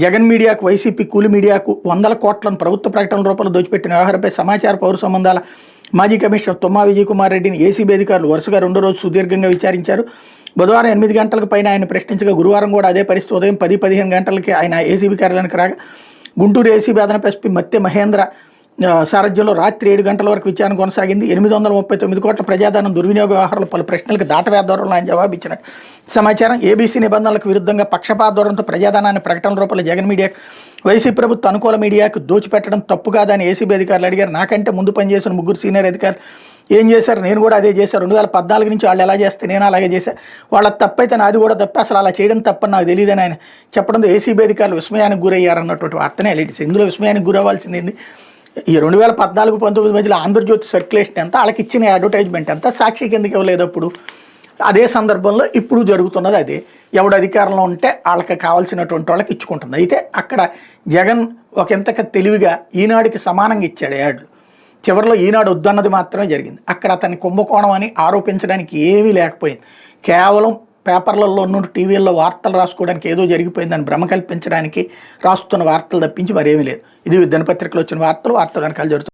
జగన్ మీడియాకు, వైసీపీ కూలి మీడియాకు వందల కోట్లను ప్రభుత్వ ప్రకటనల రూపంలో దోచిపెట్టిన వ్యవహారంపై సమాచార పౌర సంబంధాల మాజీ కమిషనర్ తుమ్మా విజయ్ కుమార్ రెడ్డిని ఏసీబీ అధికారులు వరుసగా రెండో రోజు సుదీర్ఘంగా విచారించారు. బుధవారం 8 గంటలకు పైన ఆయన ప్రశ్నించగా గురువారం కూడా అదే పరిస్థితి. ఉదయం 10-15 గంటలకి ఆయన ఏసీబీ కార్యాలయానికి రాగా గుంటూరు ఏసీబీ అదనపు ఎస్పీ మత్తె మహేంద్ర సారథ్యంలో రాత్రి 7 గంటల వరకు విచారణ కొనసాగింది. 839 కోట్ల ప్రజాధనం దుర్వినియోగ వ్యవహారంలో పలు ప్రశ్నలకు దాటవేద్వరంలో ఆయన జవాబిచ్చినట్టు సమాచారం. ఏబీసీ నిబంధనలకు విరుద్ధంగా పక్షపాత ధోరణితో ప్రజాధనాన్ని ప్రకటన రూపంలో జగన్ మీడియాకు, వైసీపీ ప్రభుత్వ అనుకూల మీడియాకు దోచిపెట్టడం తప్పు కాదని ఏసీబీ అధికారులు అడిగారు. నాకంటే ముందు పనిచేసిన 3 సీనియర్ అధికారులు ఏం చేశారు, నేను కూడా అదే చేశాను. 2014 నుంచి వాళ్ళు ఎలా చేస్తే నేను అలాగే చేశాను. వాళ్ళ తప్పైతే నాది కూడా తప్పే, అసలు అలా చేయడం తప్పని నాకు తెలియదని ఆయన చెప్పడంతో ఏసీబీ అధికారులు విస్మయానికి గురయ్యారన్నటువంటి వార్తనే ఎలిటిస్. ఇందులో విస్మయానికి గురవ్వాల్సింది ఏంది? ఈ 2014-19 మధ్యలో ఆంధ్రజ్యోతి సర్క్యులేషన్ ఎంత, వాళ్ళకి ఇచ్చిన అడ్వర్టైజ్మెంట్ ఎంత, సాక్షికి ఎందుకు ఇవ్వలేదు అప్పుడు? అదే సందర్భంలో ఇప్పుడు జరుగుతున్నది అదే. ఎవడు అధికారంలో ఉంటే వాళ్ళకి కావాల్సినటువంటి వాళ్ళకి ఇచ్చుకుంటుంది. అయితే అక్కడ జగన్ ఒకంతక తెలివిగా ఈనాడుకి సమానంగా ఇచ్చాడు యాడ్లు. చివరిలో ఈనాడు వద్దన్నది మాత్రమే జరిగింది. అక్కడ అతన్ని కుంభకోణం అని ఆరోపించడానికి ఏమీ లేకపోయింది. కేవలం పేపర్లలో నుండి టీవీల్లో వార్తలు రాసుకోవడానికి ఏదో జరిగిపోయిందని భ్రమ కల్పించడానికి రాస్తున్న వార్తలు తప్పించి మరేమీ లేదు. ఇది దినపత్రికలు వచ్చిన వార్తలు వెనకాల జరుగుతుంది.